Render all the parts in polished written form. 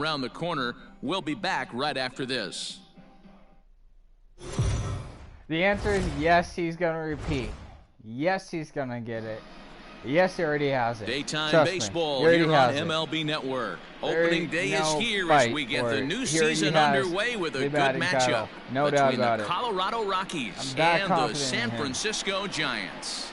around the corner. We'll be back right after this. The answer is yes, he's going to repeat. Yes, he's going to get it. Yes, he already has it. Daytime Trust baseball me, here on MLB Network. Opening day is here as we get the new season underway with a good matchup between the Colorado Rockies and the San Francisco Giants.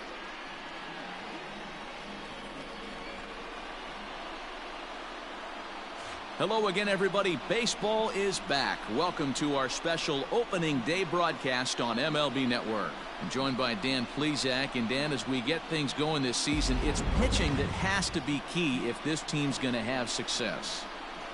Hello again, everybody. Baseball is back. Welcome to our special opening day broadcast on MLB Network. I'm joined by Dan Plesac. And Dan, as we get things going this season, it's pitching that has to be key if this team's going to have success.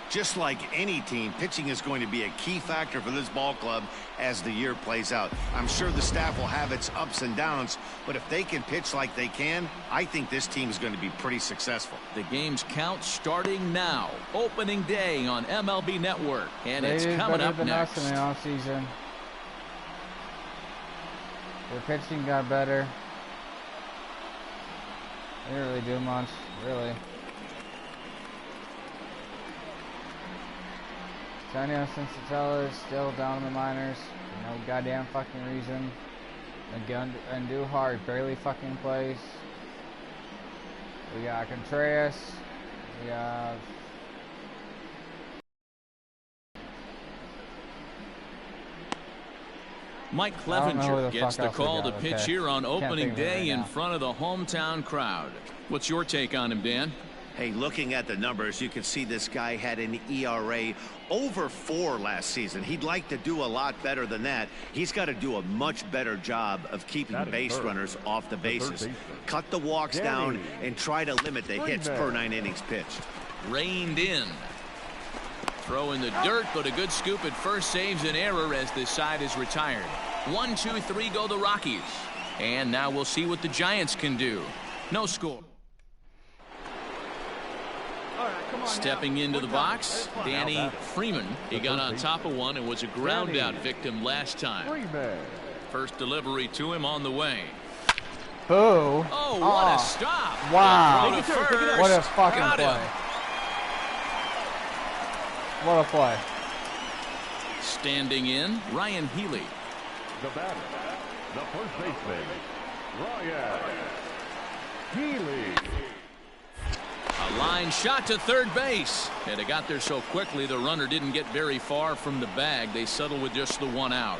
Just like any team, pitching is going to be a key factor for this ball club as the year plays out. I'm sure the staff will have its ups and downs, but if they can pitch like they can, I think this team is going to be pretty successful. The game's count starting now. Opening day on MLB Network, and it's coming up next. In the offseason. Their pitching got better. They didn't really do much, really. Tanya Sensatella is still down in the minors for no goddamn fucking reason. Andujar barely fucking plays. We got Contreras. We have Mike Clevenger gets the call to pitch here on opening day in front of the hometown crowd. What's your take on him, Dan? Hey, looking at the numbers, you can see this guy had an ERA over 4 last season. He'd like to do a lot better than that. He's got to do a much better job of keeping base runners off the bases. Cut the walks down and try to limit the hits per 9 innings pitched. Reined in. Throw in the dirt, but a good scoop at first saves an error as this side is retired. 1, 2, 3 go the Rockies. And now we'll see what the Giants can do. No score. Stepping into the box, Danny Freeman. He got on top of one and was a ground out victim last time. First delivery to him on the way. Boo. Oh, what a stop. Wow. What a fucking play. What a play. Standing in, Ryan Healy. The batter, the first baseman, Ryan Healy. A line shot to third base. And it got there so quickly the runner didn't get very far from the bag. They settled with just the 1 out.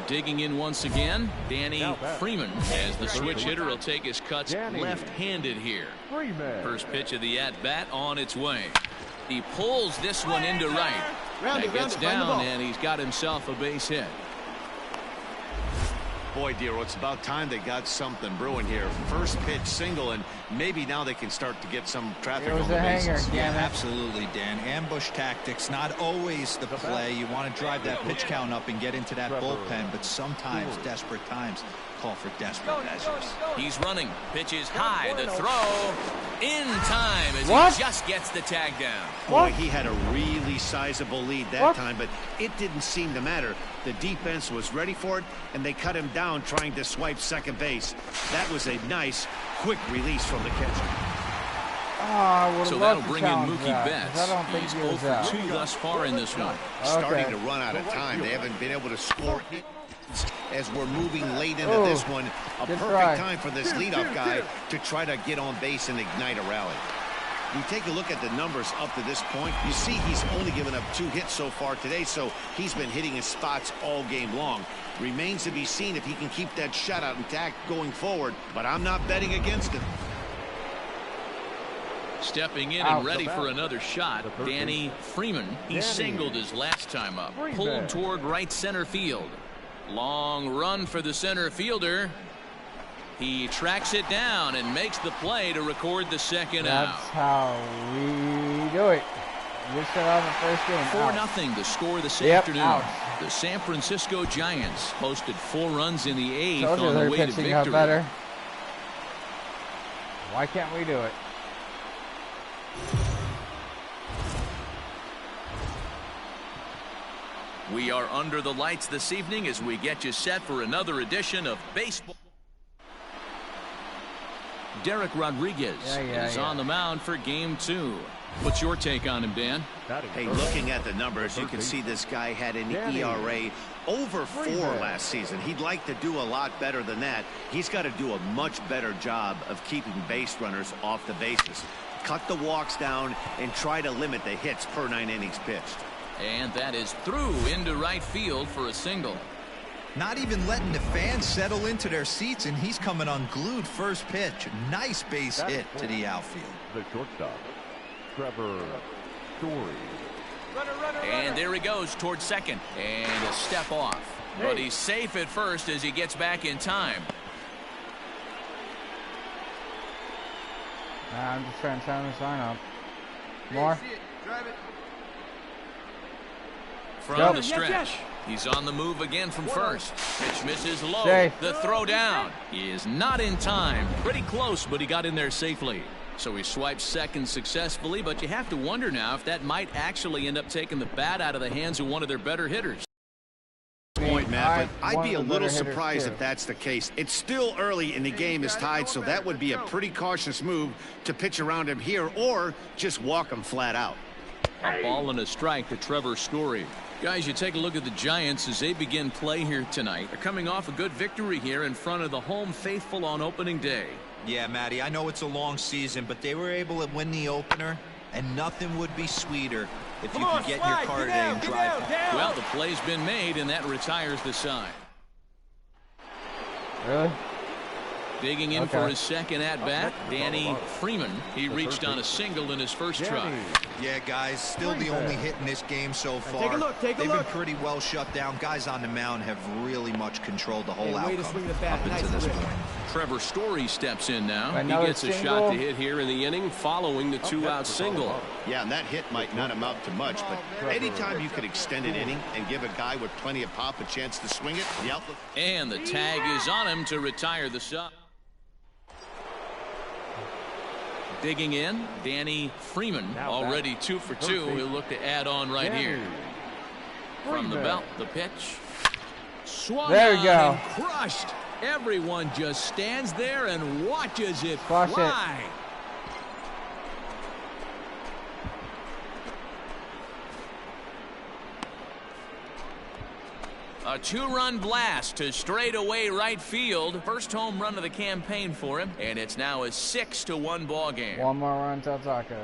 Digging in once again, Danny Freeman, as the switch hitter will take his cuts left-handed here. First pitch of the at-bat on its way. He pulls this one into right. That gets down, and he's got himself a base hit. Boy, Dero, it's about time they got something brewing here. First pitch single, and maybe now they can start to get some traffic on the bases. Yeah, absolutely, Dan. Ambush tactics, not always the play. You want to drive that pitch count up and get into that bullpen, but sometimes desperate times call for desperate measures. He's running. Pitch is high. The throw in time as he just gets the tag down. Boy, he had a really sizable lead that time, but it didn't seem to matter. The defense was ready for it, and they cut him down trying to swipe second base. That was a nice, quick release from the catcher. So that'll bring in Mookie Betts. He's 0 for 2 thus far in this one. Starting to run out of time. They haven't been able to score as we're moving late into this one. A perfect time for this leadoff guy to try to get on base and ignite a rally. You take a look at the numbers up to this point, you see he's only given up 2 hits so far today, so he's been hitting his spots all game long. Remains to be seen if he can keep that shutout intact going forward, but I'm not betting against him. Stepping in and ready for another shot, Danny Freeman. He singled his last time up, pulled toward right center field. Long run for the center fielder. He tracks it down and makes the play to record the second out. That's how we do it. We start out the first game. 4-0 the score this afternoon. The San Francisco Giants posted 4 runs in the 8th on the way to victory. Better. Why can't we do it? We are under the lights this evening as we get you set for another edition of Baseball. Derek Rodriguez is on the mound for game 2. What's your take on him, Dan? Hey, looking at the numbers, you can see this guy had an ERA over 4 last season. He'd like to do a lot better than that. He's got to do a much better job of keeping base runners off the bases. Cut the walks down and try to limit the hits per 9 innings pitched. And that is through into right field for a single. Not even letting the fans settle into their seats, and he's coming unglued first pitch. Nice base hit to the outfield. The shortstop, Trevor Story. And there he goes towards second. And a step off. But he's safe at first as he gets back in time. I'm just trying to time this line up. More. From the stretch. He's on the move again from first. Pitch misses low. Safe. The throw down. He is not in time. Pretty close, but he got in there safely. So he swipes second successfully, but you have to wonder now if that might actually end up taking the bat out of the hands of one of their better hitters. Point, Matt, but I'd be a little surprised if that's the case. It's still early and the game is tied, so that would be a pretty cautious move to pitch around him here or just walk him flat out. A ball and a strike to Trevor Story. Guys, you take a look at the Giants as they begin play here tonight. They're coming off a good victory here in front of the home faithful on opening day. Yeah, Matty, I know it's a long season, but they were able to win the opener, and nothing would be sweeter if you could get in your car today and drive home. Well, the play's been made, and that retires the side. Really? Digging in for his second at-bat, Danny Freeman. He reached on a single in his first try. Yeah, guys, still the only hit in this game so far. Take a look. They've been pretty well shut down. Guys on the mound have really much controlled the whole outcome up until this point. Trevor Story steps in now. He Another gets a single. shot to hit here in the inning following the 2-out single. Yeah, and that hit might not amount to much, but anytime you could extend an inning and give a guy with plenty of pop a chance to swing it, the outlook. And the tag is on him to retire the side. Digging in, Danny Freeman, already 2 for 2. He'll look to add on right here. From the belt, the pitch. Swung there we go. And crushed. Everyone just stands there and watches it fly. A 2-run blast to straightaway right field. First home run of the campaign for him, and it's now a 6-1 ball game. One more run till Tacos.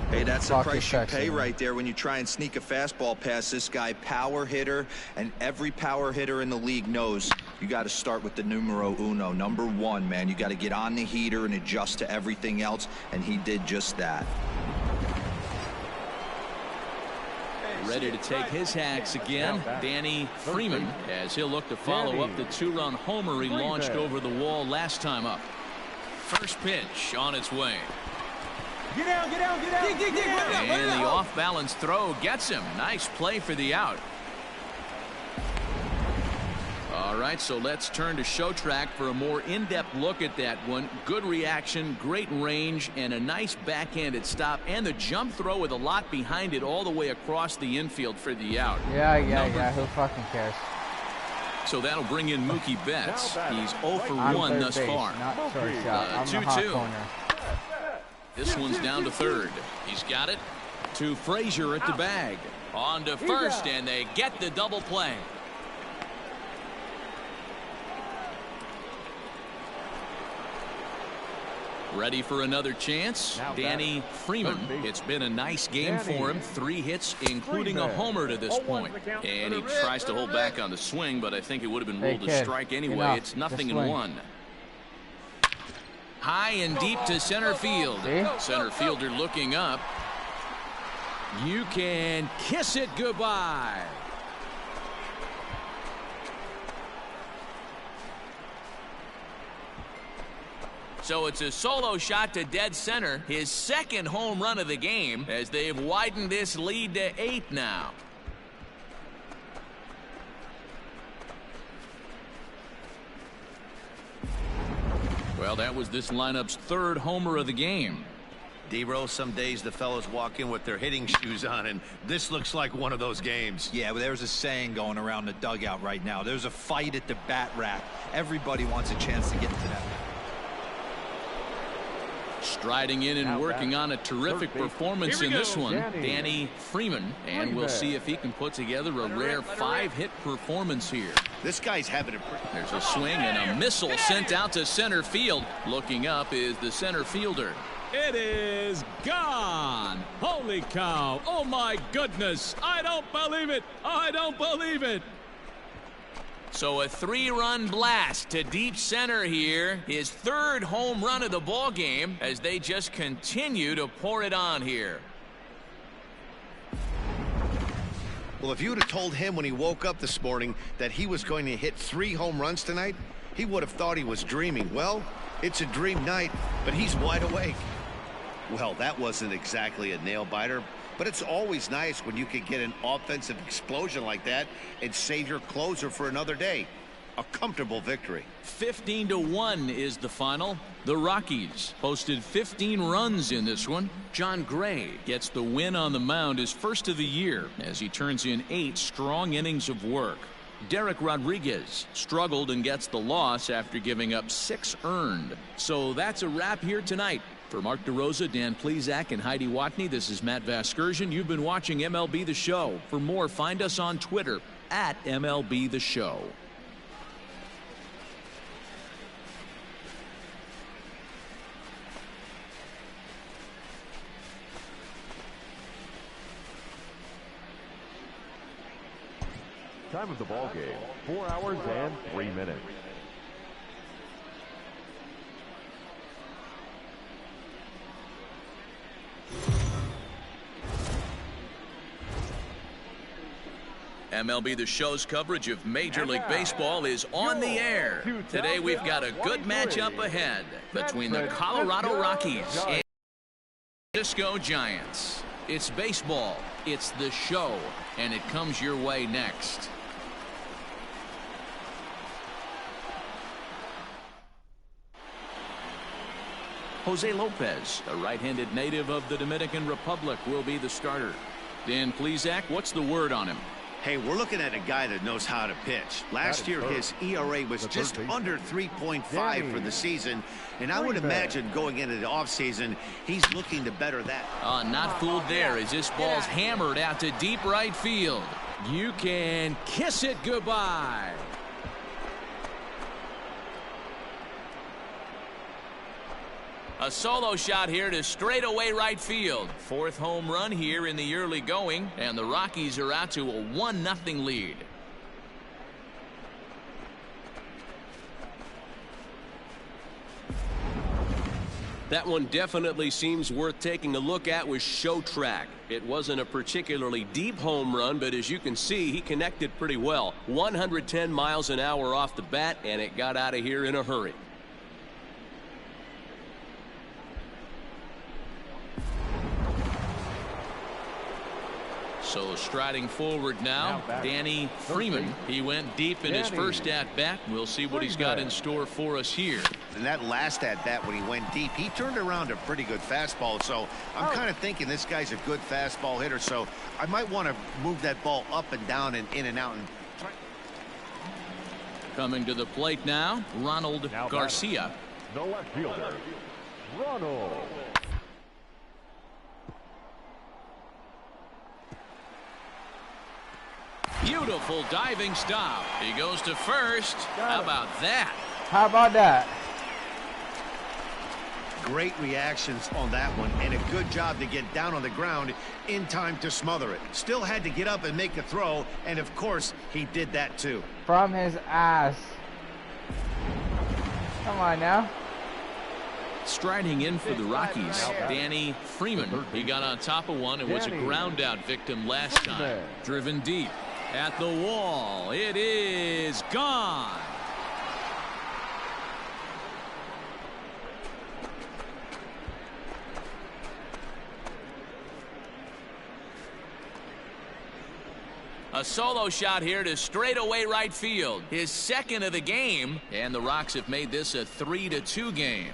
Hey, that's the price you pay right there when you try and sneak a fastball past this guy. Power hitter, and every power hitter in the league knows you got to start with the numero uno, number 1, man. You got to get on the heater and adjust to everything else, and he did just that. Ready to take his hacks again, Danny Freeman, as he'll look to follow up the 2-run homer he launched over the wall last time up. First pitch on its way. Get out, get out, get out. Dig, and the off-balance throw gets him. Nice play for the out. All right, so let's turn to Show Track for a more in-depth look at that one. Good reaction, great range, and a nice backhanded stop, and the jump throw with a lot behind it all the way across the infield for the out. Yeah, who fucking cares? So that'll bring in Mookie Betts. He's 0 for 1 thus far. 2-2. This one's down to third. He's got it to Frazier at the bag. On to first, and they get the double play. Ready for another chance, Danny Freeman. It's been a nice game for him. 3 hits, including a homer to this point. And he tries to hold back on the swing, but I think it would have been ruled a strike anyway. It's 0-1. High and deep to center field. Center fielder looking up. You can kiss it goodbye. So it's a solo shot to dead center, his second home run of the game, as they've widened this lead to 8 now. Well, that was this lineup's 3rd homer of the game. D-Rose, some days the fellows walk in with their hitting shoes on, and this looks like one of those games. Yeah, well, there's a saying going around the dugout right now. There's a fight at the bat rack. Everybody wants a chance to get into that. Striding in and working on a terrific performance in this one, Danny Freeman. And we'll see if he can put together a rare 5-hit performance here. This guy's having a... There's a swing and a missile sent out to center field. Looking up is the center fielder. It is gone. Holy cow. Oh, my goodness. I don't believe it. I don't believe it. So a 3-run blast to deep center here. His 3rd home run of the ball game as they just continue to pour it on here. Well, if you would have told him when he woke up this morning that he was going to hit 3 home runs tonight, he would have thought he was dreaming. Well, it's a dream night, but he's wide awake. Well, that wasn't exactly a nail-biter, but it's always nice when you can get an offensive explosion like that and save your closer for another day. A comfortable victory. 15-1 is the final. The Rockies posted 15 runs in this one. John Gray gets the win on the mound, his first of the year, as he turns in 8 strong innings of work. Derek Rodriguez struggled and gets the loss after giving up 6 earned. So that's a wrap here tonight. For Mark DeRosa, Dan Plesac, and Heidi Watney, this is Matt Vasgersian. You've been watching MLB The Show. For more, find us on Twitter at MLB The Show. Time of the ball game, 4 hours and 3 minutes. MLB The Show's coverage of Major League Baseball is on the air. Today we've got a good matchup ahead between the Colorado Rockies and Francisco Giants. It's baseball, it's the show, and it comes your way next. Jose Lopez, a right-handed native of the Dominican Republic, will be the starter. Dan Plesac, what's the word on him? Hey, we're looking at a guy that knows how to pitch. Last year, his ERA was just under 3.5 for the season, and I would imagine going into the offseason, he's looking to better that. Not fooled there as this ball's hammered out to deep right field. You can kiss it goodbye. A solo shot here to straightaway right field. 4th home run here in the early going, and the Rockies are out to a 1-0 lead. That one definitely seems worth taking a look at with Show Track. It wasn't a particularly deep home run, but as you can see, he connected pretty well. 110 miles an hour off the bat, and it got out of here in a hurry. So striding forward now, Danny Freeman. He went deep in his first at-bat. We'll see what he's got in store for us here. And that last at-bat when he went deep, he turned around a pretty good fastball. So I'm kind of thinking this guy's a good fastball hitter. So I might want to move that ball up and down and in and out. And coming to the plate now, Ronald Garcia. The left fielder, Ronald. Beautiful diving stop. He goes to first. How about that? How about that? Great reactions on that one, and a good job to get down on the ground in time to smother it. Still had to get up and make a throw, and of course, he did that too. From his ass. Come on now. Striding in for the Rockies, Danny Freeman. He got on top of one and was a ground out victim last time. Driven deep at the wall. It is gone. A solo shot here to straightaway right field. His second of the game, and the Rocks have made this a 3-2 game.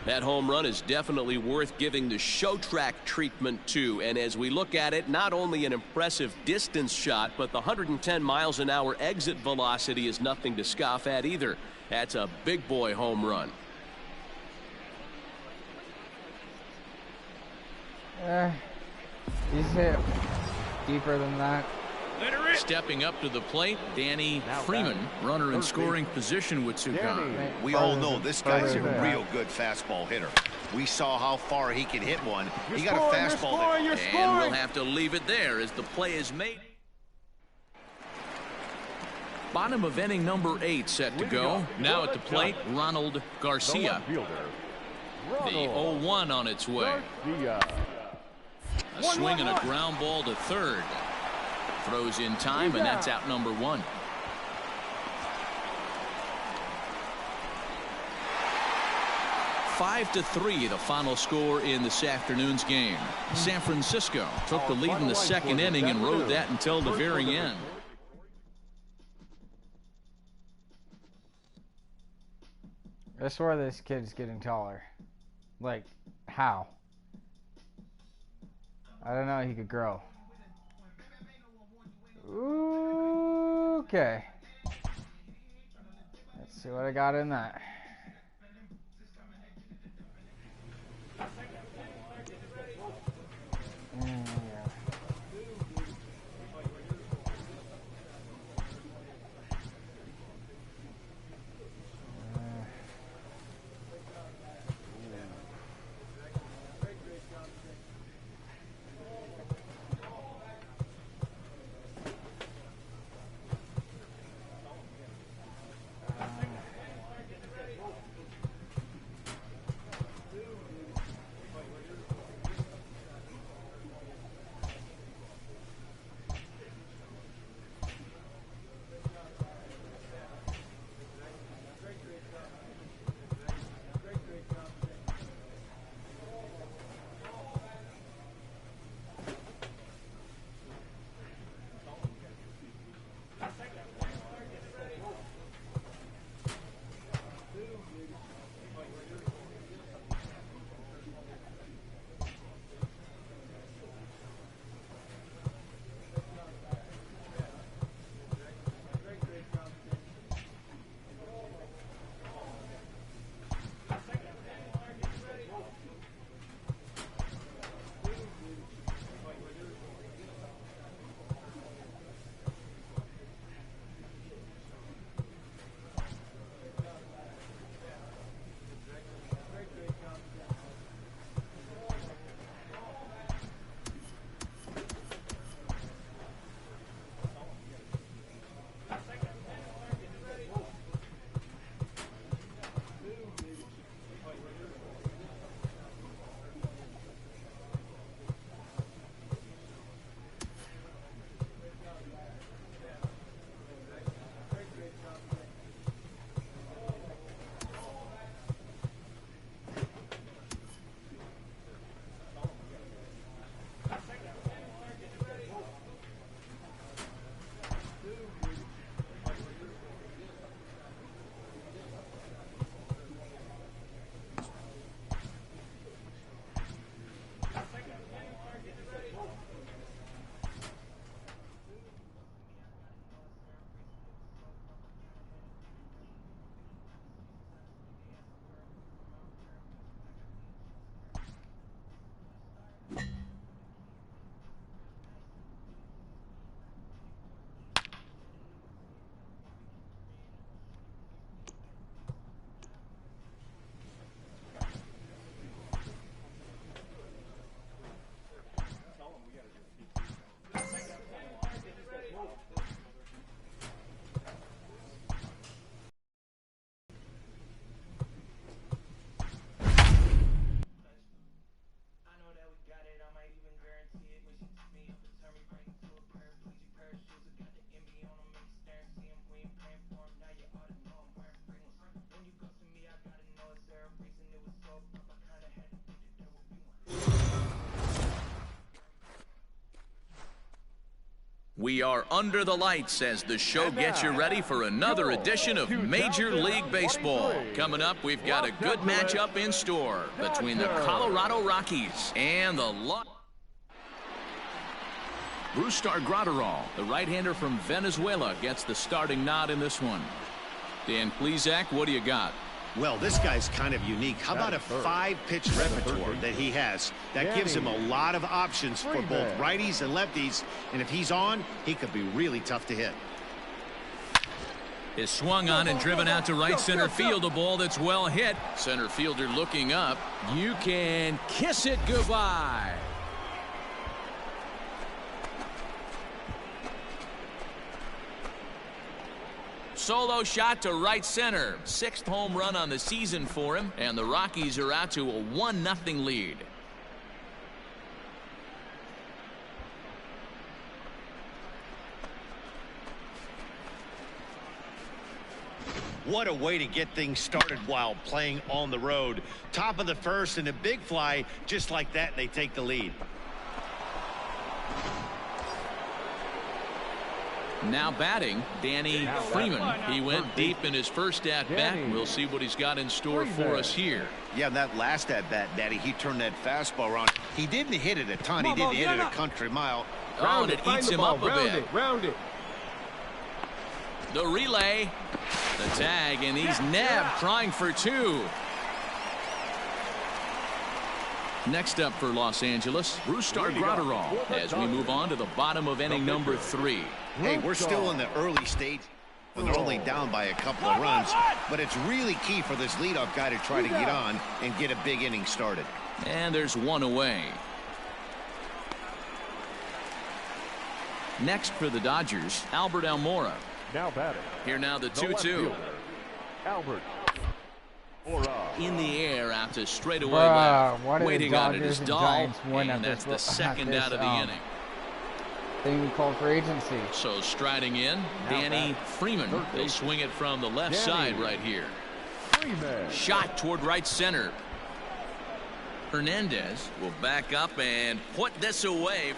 That home run is definitely worth giving the show track treatment to. And as we look at it, not only an impressive distance shot, but the 110 miles an hour exit velocity is nothing to scoff at either. That's a big boy home run. He's hit deeper than that. Stepping up to the plate, Danny Freeman, runner in scoring position with two gone. We all know this guy's a real good fastball hitter. We saw how far he can hit one. He got a fastball there. And we'll have to leave it there as the play is made. Bottom of inning number 8 set to go. Now at the plate, Ronald Garcia. The 0-1 on its way. A swing and a ground ball to third. Throws in time, and that's out number 1. Five to 3, the final score in this afternoon's game. San Francisco took the lead in the second inning and rode that until the very end. I swear this kid's getting taller. Like, how? I don't know, he could grow. Okay. Let's see what I got in that. We are under the lights as the show gets you ready for another edition of Major League Baseball. Coming up, we've got a good matchup in store between the Colorado Rockies and the Brusdar Graterol, the right-hander from Venezuela, gets the starting nod in this one. Dan Plesac, what do you got? Well, this guy's kind of unique. How about a 5-pitch repertoire that he has? That gives him a lot of options for both righties and lefties. And if he's on, he could be really tough to hit. Is swung on and driven out to right center field. A ball that's well hit. Center fielder looking up. You can kiss it goodbye. Solo shot to right center. 6th home run on the season for him, and the Rockies are out to a 1-0 lead. What a way to get things started while playing on the road. Top of the first and a big fly. Just like that, they take the lead. Now batting, Danny Freeman. He went deep in his first at-bat. We'll see what he's got in store for us here. Yeah, that last at-bat, Daddy, he turned that fastball around. He didn't hit it a ton. He didn't hit it a country mile. Oh, and it eats him up a bit. Round it. The relay, the tag, and he's nabbed, trying for 2. Next up for Los Angeles, Brusdar Graterol, as we move on to the bottom of inning number 3. Hey, we're still in the early stage when they're only down by a couple of runs, but it's really key for this leadoff guy to try to get on and get a big inning started. And there's one away. Next for the Dodgers, Albert Almora. Now batting. Here now the 2-2. Albert. In the air out to straightaway left. Waiting on it is Dahl, and that's the second out of the inning. Thing we call for agency. So striding in, Danny Freeman. They'll swing it from the left side right here. Shot toward right center. Hernandez will back up and put this away.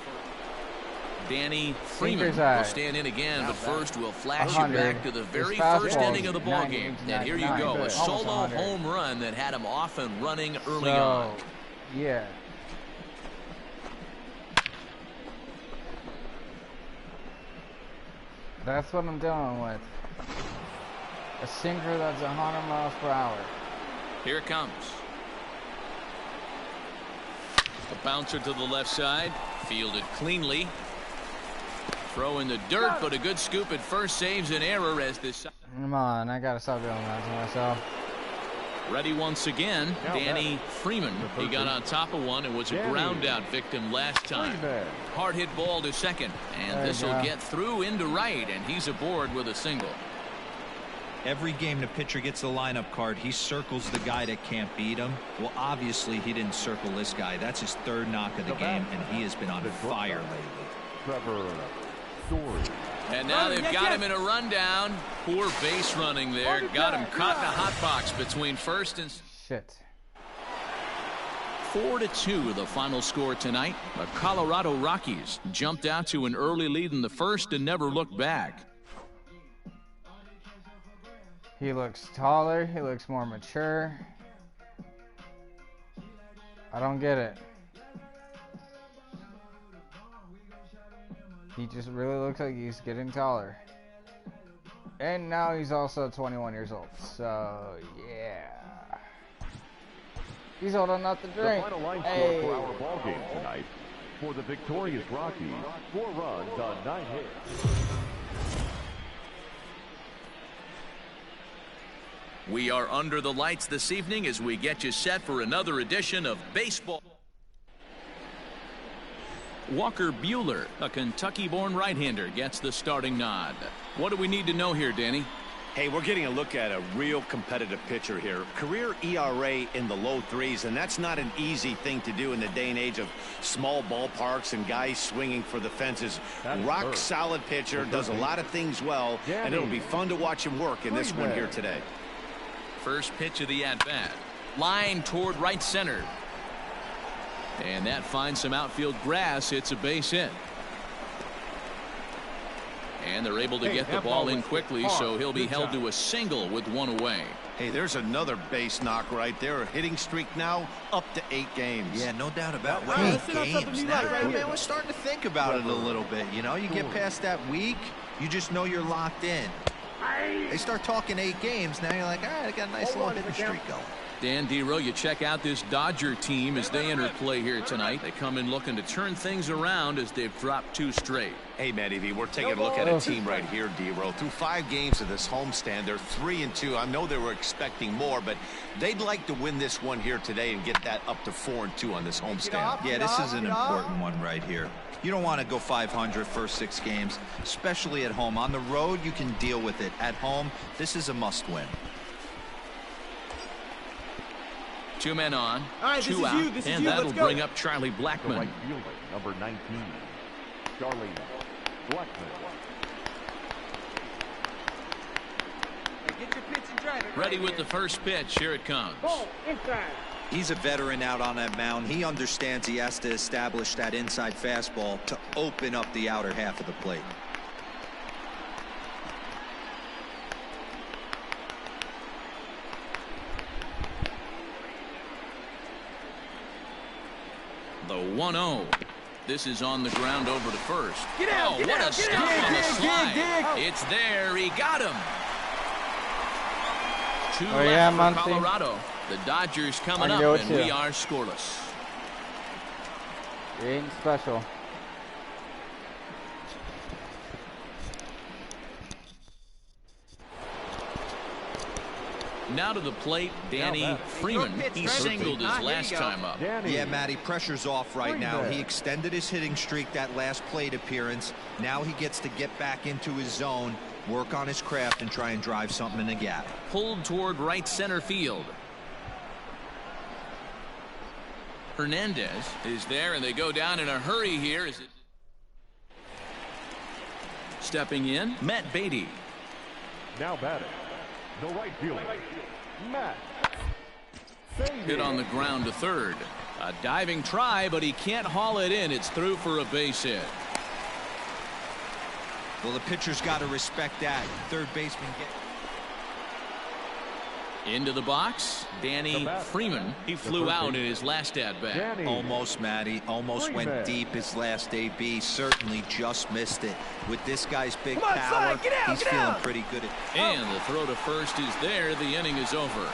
Danny Freeman will stand in again, but first we'll flash you back to the very first inning of the ballgame. And here you go, a solo home run that had him off and running early on. Yeah. That's what I'm dealing with. A sinker that's 100 miles per hour. Here it comes. A bouncer to the left side, fielded cleanly. Throw in the dirt, but a good scoop at first saves an error as this. Come on, I gotta stop doing that to myself. Ready once again, Danny Freeman. He got on top of one and was a ground out victim last time. Hard hit ball to second, and this will get through into right, and he's aboard with a single. Every game the pitcher gets the lineup card, he circles the guy that can't beat him. Well, obviously he didn't circle this guy. That's his 3rd knock of the game, and he has been on fire lately. And now they've got him in a rundown. Poor base running there. Got him caught in a hot box between first and... Shit. 4-2 the final score tonight. The Colorado Rockies jumped out to an early lead in the first and never looked back. He looks taller. He looks more mature. I don't get it. He just really looks like he's getting taller. And now he's also 21 years old. So, yeah. He's old enough to drink. The final line score for our ball game tonight. For the victorious Rockies, 4 runs on 9 hits. We are under the lights this evening as we get you set for another edition of Baseball. Walker Buehler, a Kentucky-born right-hander, gets the starting nod. What do we need to know here, Danny? Hey, we're getting a look at a real competitive pitcher here. Career ERA in the low 3s, and that's not an easy thing to do in the day and age of small ballparks and guys swinging for the fences. Rock solid pitcher, does a lot of things well, and it'll be fun to watch him work in this one here today. First pitch of the at-bat. Line toward right center. And that finds some outfield grass. It's a base hit. And they're able to get the ball in quickly, so he'll be held to a single with one away. Hey, there's another base knock right there. A hitting streak now up to 8 games. Yeah, no doubt about it. 8 games. Now, man, we're starting to think about it a little bit. You know, you get past that week, you just know you're locked in. They start talking 8 games, now you're like, all right, I got a nice little hitting streak going. Dan Dero, you check out this Dodger team as they enter play here tonight. They come in looking to turn things around as they've dropped 2 straight. Hey, Matty V, we're taking a look at a team right here, Dero. Through 5 games of this homestand, they're 3-2. I know they were expecting more, but they'd like to win this one here today and get that up to 4-2 on this homestand. Yeah, this is an important one right here. You don't want to go 500 first 6 games, especially at home. On the road, you can deal with it. At home, this is a must-win. 2 men on, right, 2 out, and that'll bring up Charlie Blackmon. Right fielder, number 19, Charlie Blackmon. Get your pitch and drive it. Ready with the first pitch. Here it comes. Ball inside. He's a veteran out on that mound. He understands he has to establish that inside fastball to open up the outer half of the plate. The 1-0. This is on the ground over to first. Get out, oh, get what out, a stop on the slide. dig. It's there. He got him. 2 Oh, left yeah, for Monty. Colorado. The Dodgers coming up, and we are scoreless. It ain't special. Now to the plate, Danny Freeman. He singled his last time up. Yeah, Matty, pressure's off right now. He extended his hitting streak that last plate appearance. Now he gets to get back into his zone, work on his craft, and try and drive something in the gap. Pulled toward right center field. Hernandez is there, and they go down in a hurry here. Stepping in, Matt Beatty. Now batting, the right fielder, Matt Beatty. Hit on the ground to third. A diving try, but he can't haul it in. It's through for a base hit. Well, the pitcher's got to respect that. Third baseman into the box, Danny Freeman. He flew out in his last at-bat. Almost, Matty. Almost went deep his last AB. Certainly just missed it. With this guy's big power, he's feeling pretty good. And the throw to first is there. The inning is over.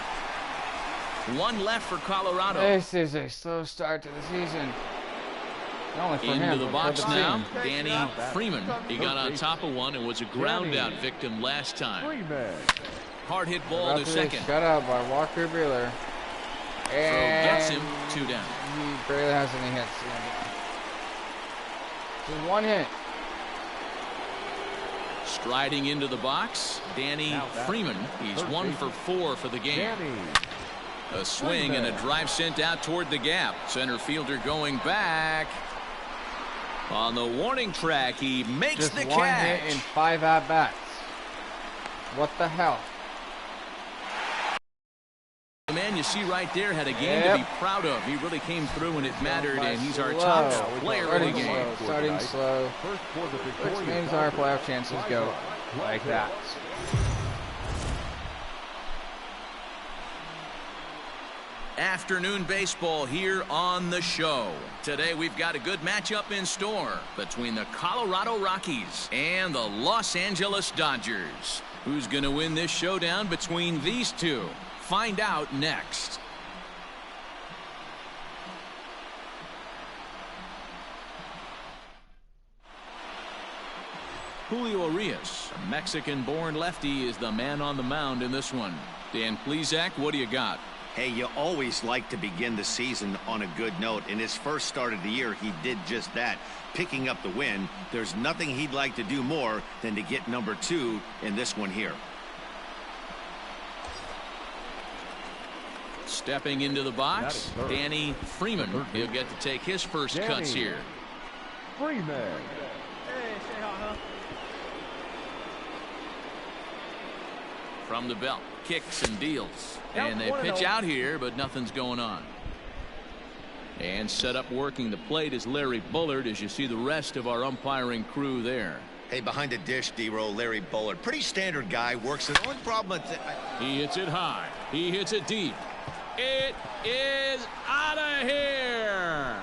1 left for Colorado. This is a slow start to the season. Into the box now, Danny Freeman. He got on top of one and was a ground-out victim last time. Hard hit ball to second. Shut out by Walker Buehler. And gets him 2 down. He barely has any hits. Just 1 hit. Striding into the box, Danny Freeman. He's 1 for 4 for the game. A swing and a drive sent out toward the gap. Center fielder going back. On the warning track, he makes just the 1 catch. hit in 5 at-bats. What the hell? The man you see right there had a game to be proud of. He really came through when it mattered, and he's our top player of the game. Starting slow. Which means our playoff chances go like that. Afternoon baseball here on the show. Today we've got a good matchup in store between the Colorado Rockies and the Los Angeles Dodgers. Who's going to win this showdown between these two? Find out next. Julio Urias, a Mexican-born lefty, is the man on the mound in this one. Dan Plesac, what do you got? Hey, you always like to begin the season on a good note. In his first start of the year, he did just that, picking up the win. There's nothing he'd like to do more than to get number 2 in this one here. Stepping into the box, Danny Freeman. He'll get to take his first cuts here. Freeman. Hey, say hi, huh? From the belt, kicks and deals. And they pitch out here, but nothing's going on. And set up working the plate is Larry Bullard, as you see the rest of our umpiring crew there. Hey, behind the dish, D-Roll, Larry Bullard. Pretty standard guy, works the only problem. He hits it high. He hits it deep. It is out of here.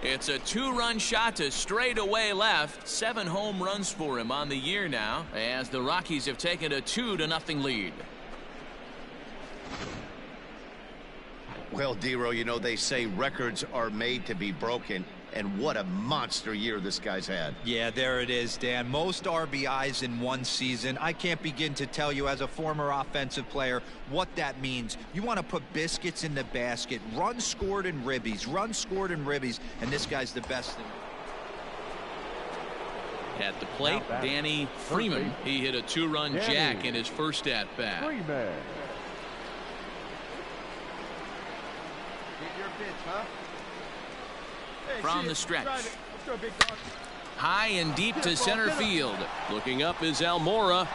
It's a 2-run shot to straightaway left. 7 home runs for him on the year now, as the Rockies have taken a 2-0 lead. Well, D-Roll, you know, they say records are made to be broken, and what a monster year this guy's had. Yeah, there it is, Dan. Most RBIs in one season. I can't begin to tell you as a former offensive player what that means. You want to put biscuits in the basket. Runs scored in ribbies. Runs scored in ribbies. And this guy's the best thing. At the plate, Danny Freeman. He hit a 2-run jack in his first at-bat. Get your pitch, huh? Hey, From the stretch. Let's go, big dog. High and deep to center field. Looking up is Almora.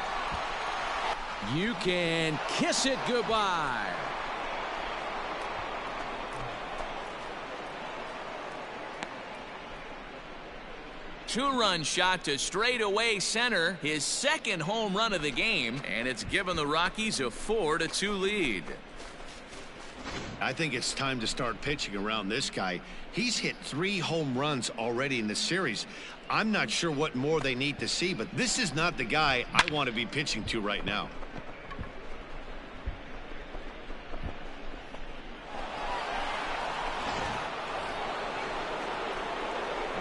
You can kiss it goodbye. Two-run shot to straightaway center. His second home run of the game, and it's given the Rockies a 4-2 lead. I think it's time to start pitching around this guy. He's hit 3 home runs already in the series. I'm not sure what more they need to see, but this is not the guy I want to be pitching to right now.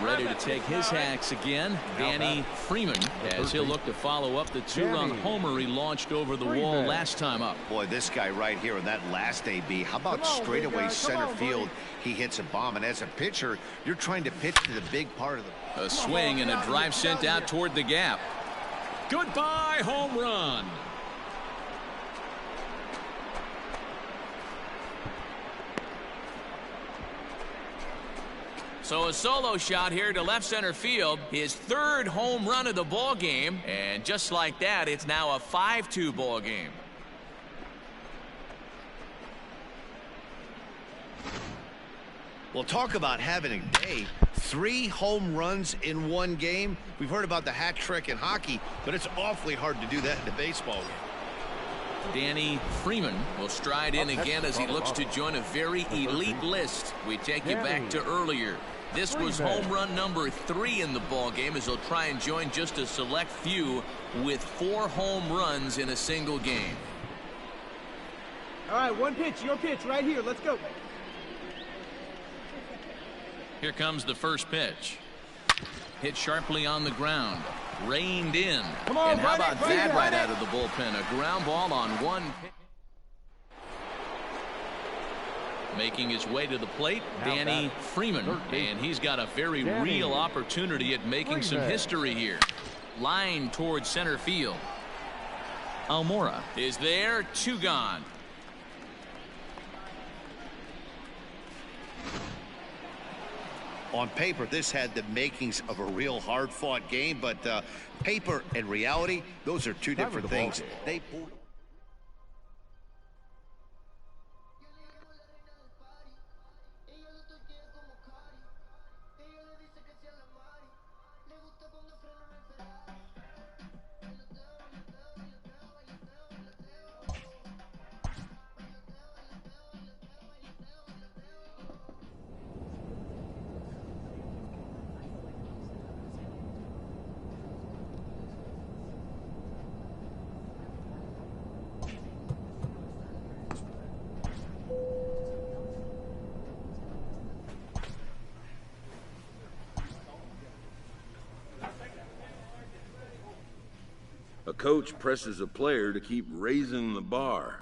Ready to take his hacks again, Danny Freeman, as he'll look to follow up the 2-run homer he launched over the wall last time up. Boy, this guy right here in that last AB, how about straightaway center field? He hits a bomb, and as a pitcher, you're trying to pitch to the big part of the... A swing and a drive sent out toward the gap. Goodbye, home run. So a solo shot here to left center field, his 3rd home run of the ball game, and just like that, it's now a 5-2 ball game. Well, talk about having a day. 3 home runs in one game. We've heard about the hat trick in hockey, but it's awfully hard to do that in a baseball game. Danny Freeman will stride in again as he looks to join a very elite list. We take you back to earlier. This was home run number 3 in the ball game, as he'll try and join just a select few with 4 home runs in a single game. All right, one pitch, your pitch right here. Let's go. Here comes the first pitch. Hit sharply on the ground. Reined in. Come on, and how Brady, about that right out of the bullpen? A ground ball on one pitch. Making his way to the plate, Danny Freeman. And he's got a very real opportunity at making some history here. Line towards center field. Almora is there, 2 gone. On paper, this had the makings of a real hard-fought game, but paper and reality, those are 2 different things. A coach presses a player to keep raising the bar.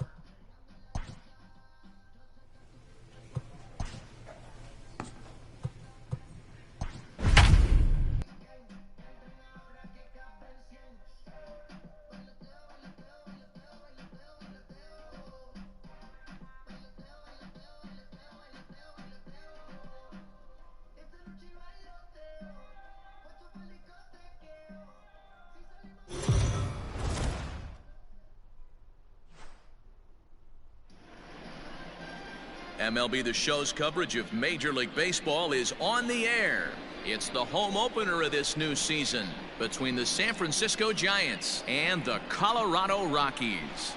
MLB The Show's coverage of Major League Baseball is on the air. It's the home opener of this new season between the San Francisco Giants and the Colorado Rockies.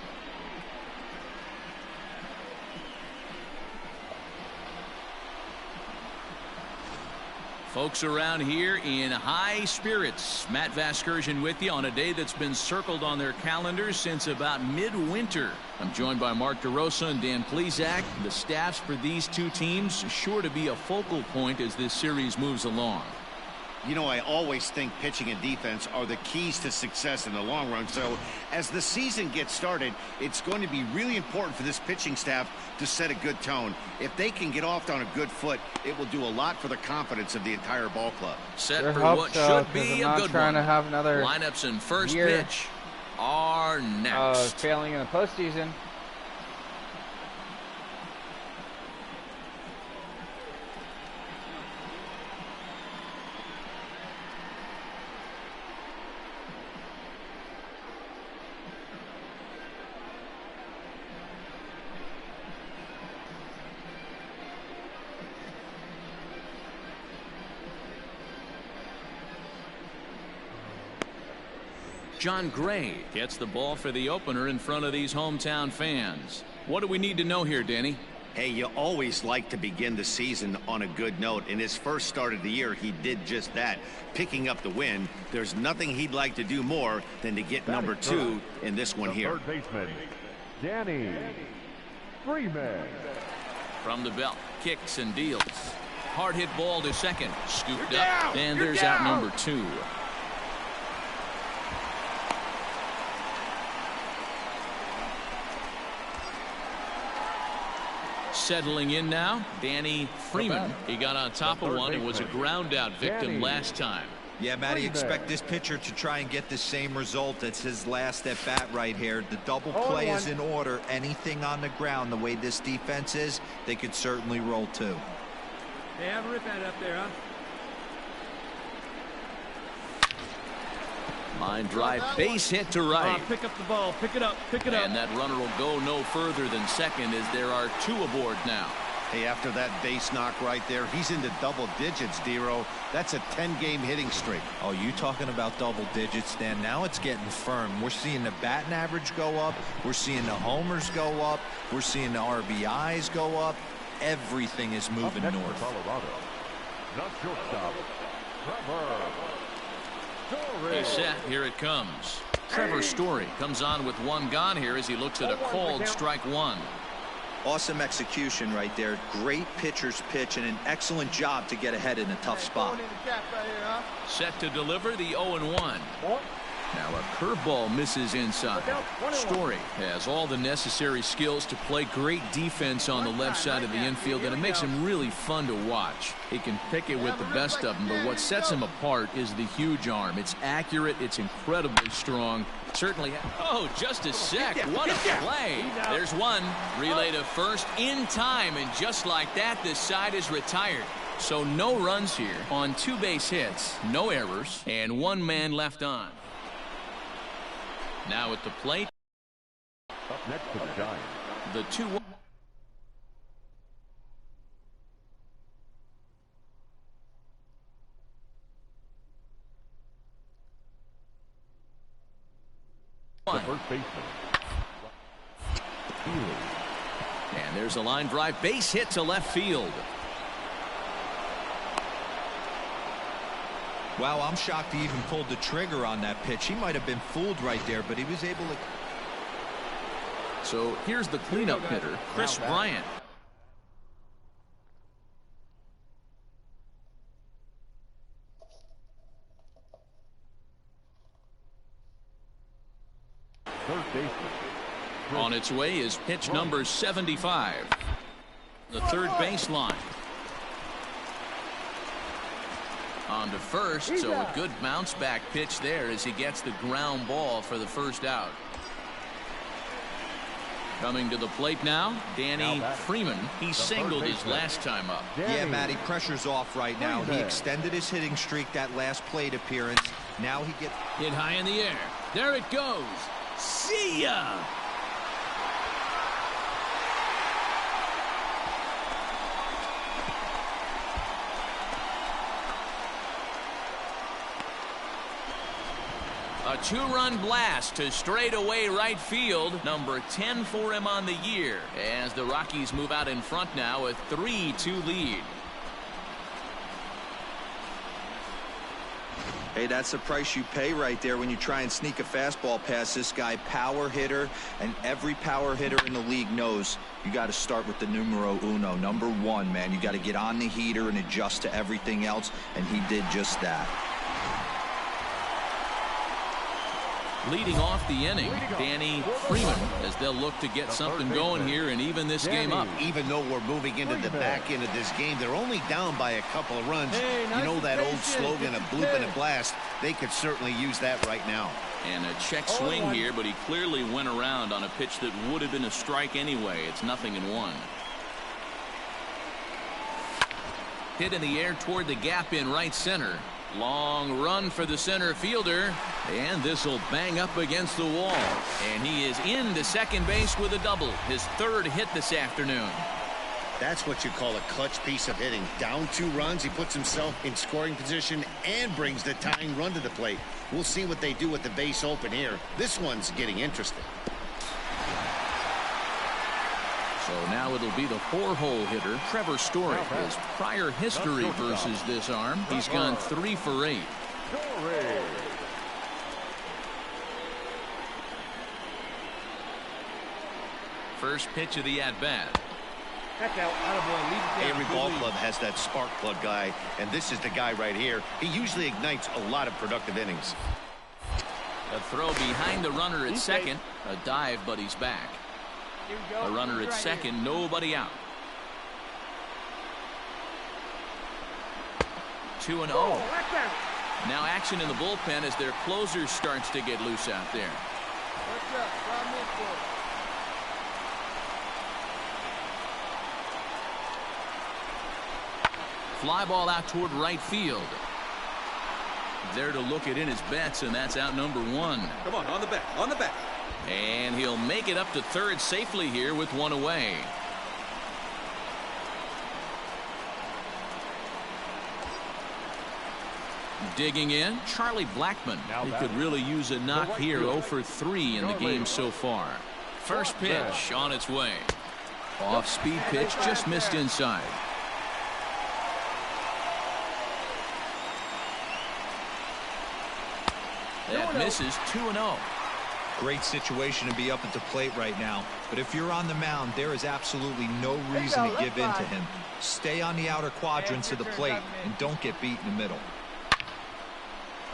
Folks around here in high spirits. Matt Vasgersian with you on a day that's been circled on their calendars since about midwinter. I'm joined by Mark DeRosa and Dan Plesac. The staffs for these two teams sure to be a focal point as this series moves along. You know, I always think pitching and defense are the keys to success in the long run. So as the season gets started, it's going to be really important for this pitching staff to set a good tone. If they can get off on a good foot, it will do a lot for the confidence of the entire ball club. Set for what should be a good one. To have another lineups and first pitch are next. Failing in the postseason. John Gray gets the ball for the opener in front of these hometown fans. What do we need to know here, Danny? Hey, you always like to begin the season on a good note. In his first start of the year, he did just that, picking up the win. There's nothing he'd like to do more than to get number 2 in this one here. Third baseman, Danny Freeman. From the belt, kicks and deals. Hard hit ball to second, scooped up, and there's out number 2. Settling in now, Danny Freeman. He got on top of one and was a ground out victim last time. Yeah, Matty, expect this pitcher to try and get the same result as his last at bat right here. The double play is in order. Anything on the ground, the way this defense is, they could certainly roll too. Hey, have a rip at it up there, huh? Line drive, base hit to right. Pick up the ball, pick it up, pick it up. And that runner will go no further than second as there are 2 aboard now. Hey, after that base knock right there, he's into double digits, Dero. That's a 10-game hitting streak. Oh, you talking about double digits, Dan? Now it's getting firm. We're seeing the batting average go up. We're seeing the homers go up. We're seeing the RBIs go up. Everything is moving north. Colorado. Not shortstop, Trevor. He's set. Here it comes. Trevor Story comes on with 1 gone here as he looks at a called strike 1. Awesome execution right there. Great pitcher's pitch and an excellent job to get ahead in a tough spot. Set to deliver the 0-1. Now a curveball misses inside. Story has all the necessary skills to play great defense on the left side of the infield, and it makes him really fun to watch. He can pick it with the best of them, but what sets him apart is the huge arm. It's accurate, it's incredibly strong. Certainly. Oh, just a sec. What a play. There's one. Relay to first in time, and just like that, this side is retired. So no runs here on 2 base hits, no errors, and 1 man left on. Now at the plate. Up next to the Giants. The 2-1. The first baseman. And there's a line drive base hit to left field. Wow, I'm shocked he even pulled the trigger on that pitch. He might have been fooled right there, but he was able to. So here's the cleanup hitter, Chris Bryant. Third baseman. On its way is pitch number 75. The third baseline. On to first, so a good bounce back pitch there as he gets the ground ball for the first out. Coming to the plate now, Danny Freeman. He singled his last time up. Yeah, Matty, pressure's off right now. He extended his hitting streak that last plate appearance. Now he gets hit high in the air. There it goes. See ya. A two-run blast to straightaway right field. Number 10 for him on the year. As the Rockies move out in front now, a 3-2 lead. Hey, that's the price you pay right there when you try and sneak a fastball past this guy. Power hitter, and every power hitter in the league knows you got to start with the numero uno, number 1, man. You got to get on the heater and adjust to everything else, and he did just that. Leading off the inning, Danny Freeman, as they'll look to get something going here and even this game up. Even though we're moving into the back end of this game, they're only down by a couple of runs. You know that old slogan, a bloop and a blast. They could certainly use that right now. And a check swing here, but he clearly went around on a pitch that would have been a strike anyway. It's 0-1. Hit in the air toward the gap in right center. Long run for the center fielder, and this will bang up against the wall. And he is into second base with a double, his 3rd hit this afternoon. That's what you call a clutch piece of hitting. Down 2 runs, he puts himself in scoring position and brings the tying run to the plate. We'll see what they do with the base open here. This one's getting interesting. So now it'll be the 4-hole hitter, Trevor Story. His prior history versus this arm, he's gone 3 for 8. First pitch of the at-bat. Every ball club has that spark plug guy, and this is the guy right here. He usually ignites a lot of productive innings. A throw behind the runner at second. A dive, but he's back. A runner at second, nobody out. 2-0. Now action in the bullpen as their closer starts to get loose out there. Fly ball out toward right field. There to look it in his bets, and that's out number 1. Come on the back, on the back. And he'll make it up to third safely here with 1 away. Digging in, Charlie Blackmon. He could really use a knock here. 0 for 3 in the game so far. First pitch on its way. Off-speed pitch, just missed inside. That misses. 2-0. Great situation to be up at the plate right now. But if you're on the mound, there is absolutely no reason to give in to him. Stay on the outer quadrants of the plate and don't get beat in the middle.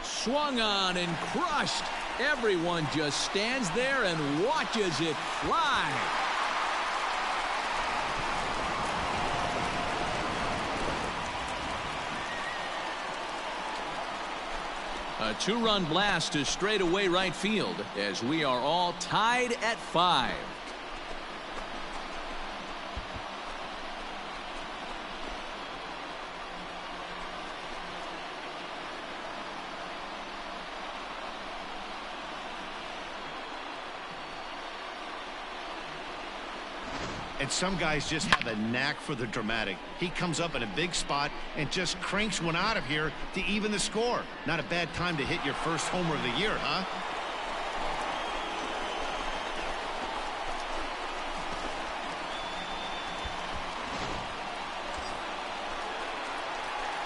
Swung on and crushed. Everyone just stands there and watches it fly. A 2-run blast to straightaway right field as we are all tied at 5. And some guys just have a knack for the dramatic. He comes up in a big spot and just cranks one out of here to even the score. Not a bad time to hit your first homer of the year, huh?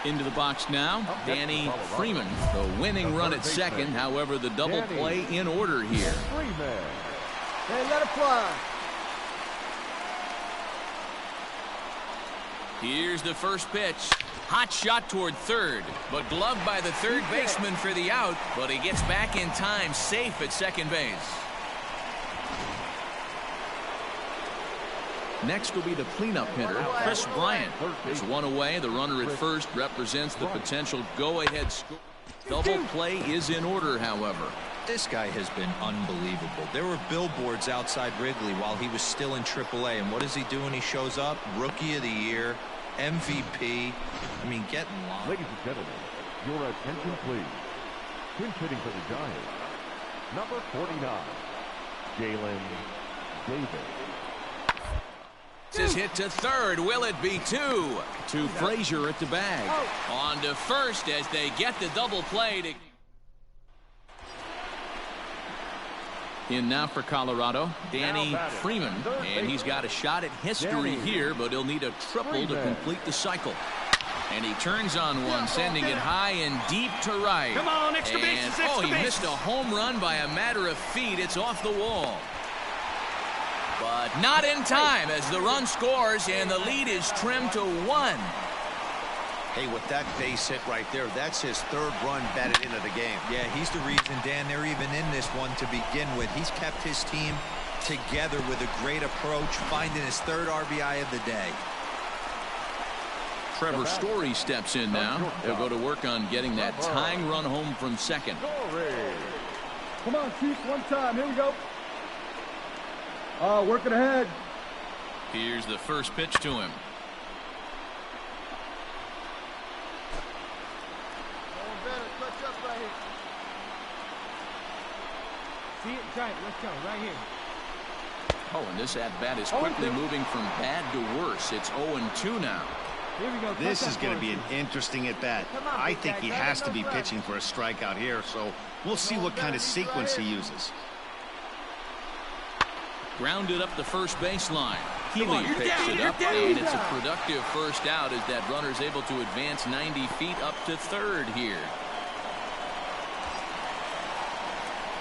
Into the box now, Danny Freeman. The winning run at second. However, the double play in order here. Hey, let it fly. Here's the first pitch. Hot shot toward third, but gloved by the third baseman for the out, but he gets back in time, safe at second base. Next will be the cleanup hitter, Chris Bryant. There's 1 away. The runner at first represents the potential go-ahead score. Double play is in order, however. This guy has been unbelievable. There were billboards outside Wrigley while he was still in AAA, and what does he do when he shows up? Rookie of the Year, MVP. I mean, get in line. Ladies and gentlemen, your attention please. Pinch hitting for the Giants, number 49, Jalen Davis. This is hit to third. Will it be 2? To Frazier at the bag. On to first as they get the double play to... In now for Colorado, Danny Freeman, and he's got a shot at history here, but he'll need a triple to complete the cycle. And he turns on one, sending it high and deep to right. Come on, extra bases, oh, he missed a home run by a matter of feet. It's off the wall. But not in time as the run scores and the lead is trimmed to 1. Hey, with that base hit right there, that's his 3rd run batted into the game. Yeah, he's the reason, Dan, they're even in this one to begin with. He's kept his team together with a great approach, finding his 3rd RBI of the day. Trevor Story steps in now. He'll go to work on getting that tying run home from second. Come on, Chief, one time. Here we go. Working ahead. Here's the first pitch to him. See it, try it. Let's go, right here. Oh, and this at-bat is quickly moving from bad to worse. It's 0-2 now. Here we go. This is going to be an interesting at-bat. I think he has to be pitching for a strikeout here, so we'll see what kind of sequence he uses. Grounded up the first baseline. Healy picks it up, and it's a productive first out as that runner's able to advance 90 feet up to third here.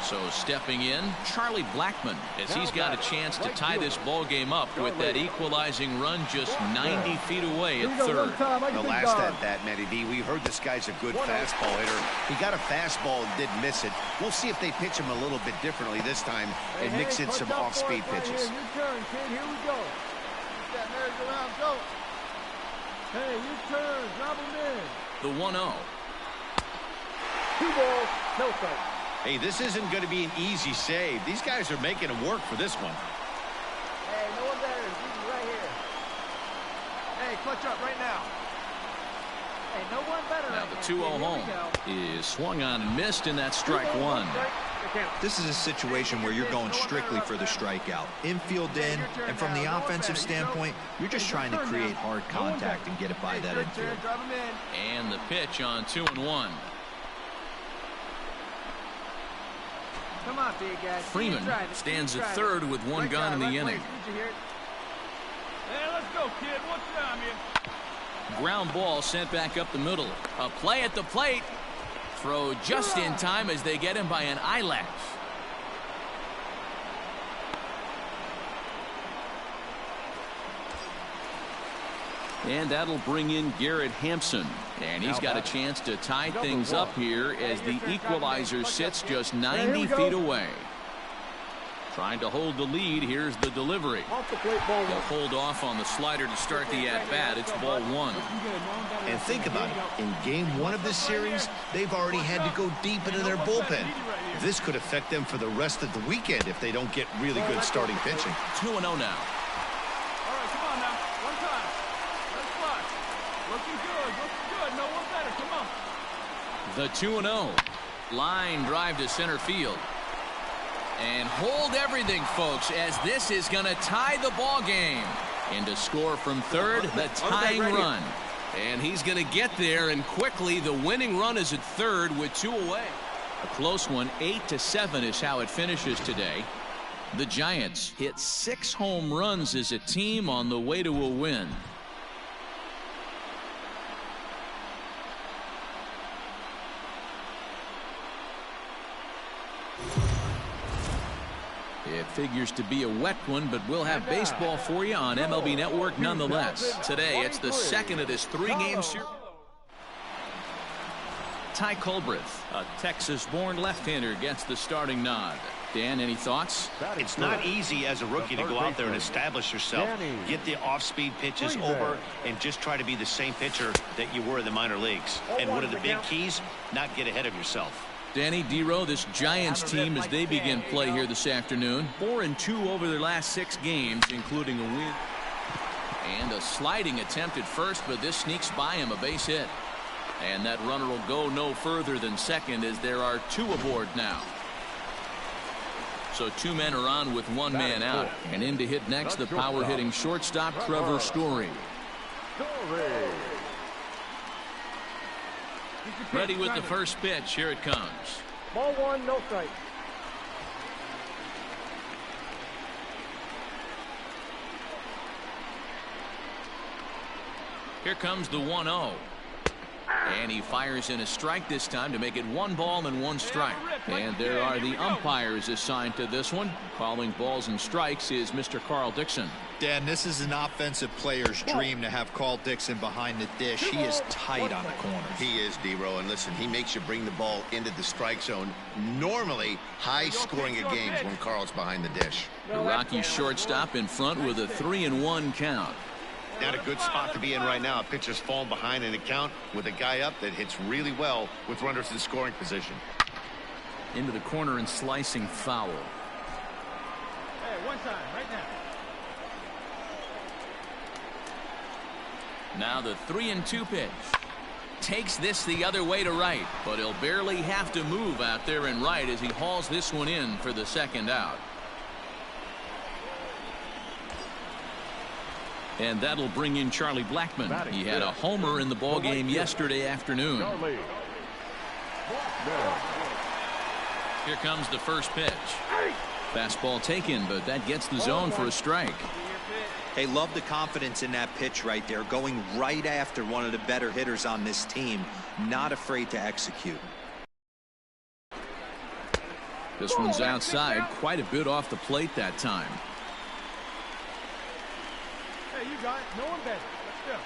So stepping in, Charlie Blackmon, as he's got a chance to tie this ball game up with that equalizing run just 90 feet away at third. The last at-bat, Matty B, we heard this guy's a good fastball hitter. He got a fastball and did miss it. We'll see if they pitch him a little bit differently this time and mix in some off-speed pitches. Your turn, kid. Here we go. That merry-go-round, go. Hey, your turn. Drop him in. The 1-0. 2 balls, no strikes. Hey, this isn't going to be an easy save. These guys are making him work for this one. Hey, no one better. He's right here. Hey, clutch up right now. Hey, no one better. Now the 2-0 home is swung on and missed, and that's strike 1. This is a situation where you're going strictly for the strikeout. Infield in, and from the offensive standpoint, you're just trying to create hard contact and get it by that infield. And the pitch on 2-1. Come on, big guy. Freeman stands at third with 1 gun in the inning. Hey, let's go, kid. What's time here? Ground ball sent back up the middle. A play at the plate. Throw just in time as they get him by an eyelash. And that'll bring in Garrett Hampson. And he's got a chance to tie things up here as the equalizer sits just 90 feet away. Trying to hold the lead. Here's the delivery. They'll hold off on the slider to start the at-bat. It's ball 1. And think about it. In game 1 of this series, they've already had to go deep into their bullpen. This could affect them for the rest of the weekend if they don't get really good starting pitching. 2-0 now. The 2-0. Line drive to center field. And hold everything, folks, as this is going to tie the ball game. And to score from third, the tying run. And he's going to get there, and quickly the winning run is at third with 2 away. A close one, 8-7 is how it finishes today. The Giants hit 6 home runs as a team on the way to a win. It figures to be a wet one, but we'll have baseball for you on MLB Network nonetheless. Today, it's the second of this 3-game series. Ty Culbreth, a Texas-born left-hander, gets the starting nod. Dan, any thoughts? It's not easy as a rookie to go out there and establish yourself, get the off-speed pitches over, and just try to be the same pitcher that you were in the minor leagues. And one of the big keys, not get ahead of yourself. Danny Dero, this Giants team as they begin play here this afternoon. 4-2 over their last 6 games, including a win. And a sliding attempt at first, but this sneaks by him, a base hit. And that runner will go no further than second as there are 2 aboard now. So 2 men are on with 1 man out. And in to hit next, the power-hitting shortstop, Trevor Story. Ready with the first pitch. Here it comes. Ball 1, no strike. Here comes the 1-0. And he fires in a strike this time to make it 1 ball and 1 strike. And there are the umpires assigned to this one. Calling balls and strikes is Mr. Carl Dixon. Dan, this is an offensive player's dream to have Carl Dixon behind the dish. He is tight on the corners. He is, D-Row, and listen, he makes you bring the ball into the strike zone. Normally, high-scoring of games when Carl's behind the dish. The Rockies shortstop in front with a 3-1 count. Not a good spot to be in right now. A pitcher's falling behind in the count with a guy up that hits really well with runners in scoring position. Into the corner and slicing foul. Hey, one time, right now. Now the 3-2 pitch. Takes this the other way to right, but he'll barely have to move out there in right as he hauls this one in for the second out. And that'll bring in Charlie Blackmon. He had a homer in the ballgame yesterday afternoon. Here comes the first pitch. Fastball taken, but that gets the zone for a strike. Hey, love the confidence in that pitch right there. Going right after one of the better hitters on this team. Not afraid to execute. This one's outside, quite a bit off the plate that time. Hey, you got it. No one better. Let's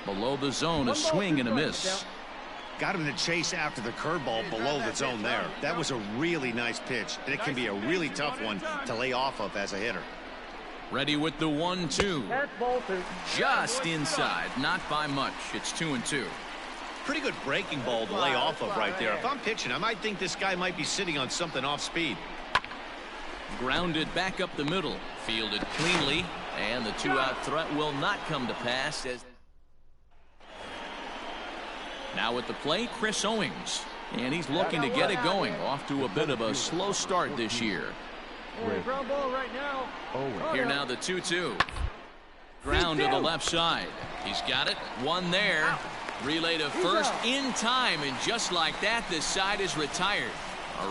go. Below the zone, a swing and a miss. Got him to chase after the curveball below the zone there. That was a really nice pitch, and it can be a really tough one to lay off of as a hitter. Ready with the 1-2. Just inside, not by much. It's 2-2. Pretty good breaking ball to lay off of right there. If I'm pitching, I might think this guy might be sitting on something off speed. Grounded back up the middle. Fielded cleanly, and the 2-out threat will not come to pass. Now at the plate, Chris Owings. And he's looking to get it going. Off to a bit of a slow start this year. Ground ball right now. Here now the 2-2. Ground to the left side. He's got it. One there. Relay to first in time, and just like that, this side is retired.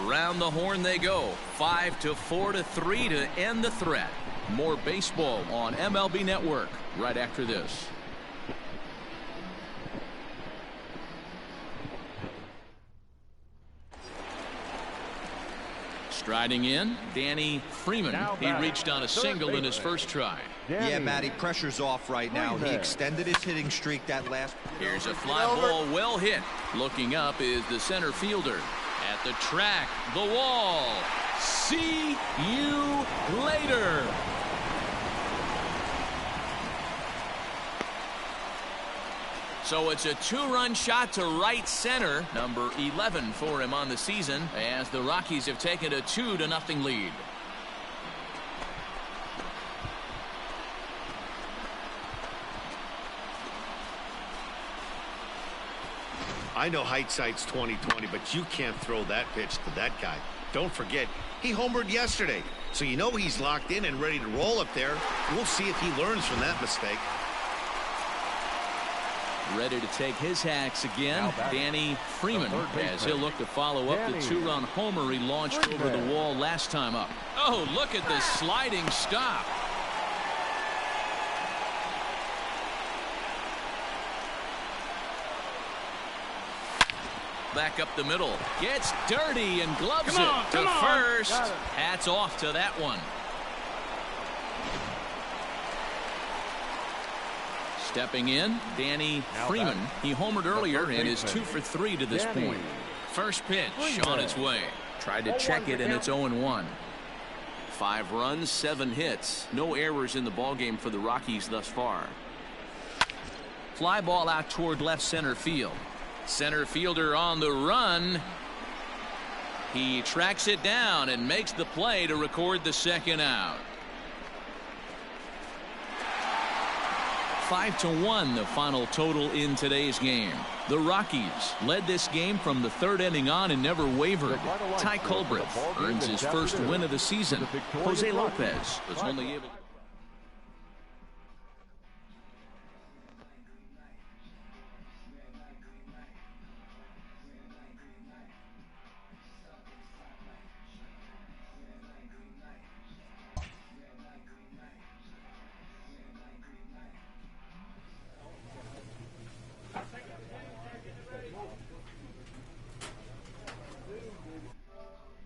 Around the horn they go. 5-4-3 to end the threat. More baseball on MLB Network right after this. Striding in, Danny Freeman. He reached on a single in his first try. Yeah, Matty, pressure's off right now. He extended his hitting streak that last. Here's a fly ball, well hit. Looking up is the center fielder. At the track, the wall. See you later. So it's a 2-run shot to right center, number 11 for him on the season, as the Rockies have taken a 2-0 lead. I know hindsight's 20/20, but you can't throw that pitch to that guy. Don't forget, he homered yesterday, so you know he's locked in and ready to roll up there. We'll see if he learns from that mistake. Ready to take his hacks again, Danny Freeman, as he'll look to follow up the 2-run homer he launched over the wall last time up. Oh, look at the sliding stop. Back up the middle, gets dirty and gloves it to first. Hats off to that one. Stepping in, Danny Freeman. He homered earlier and is 2 for 3 to this point. First pitch on its way. Tried to check it, and it's 0-1. 5 runs, 7 hits. No errors in the ballgame for the Rockies thus far. Fly ball out toward left center field. Center fielder on the run. He tracks it down and makes the play to record the second out. 5-1 the final total in today's game. The Rockies led this game from the 3rd inning on and never wavered. Ty Culbreth earns his first win of the season. Jose Lopez was only able to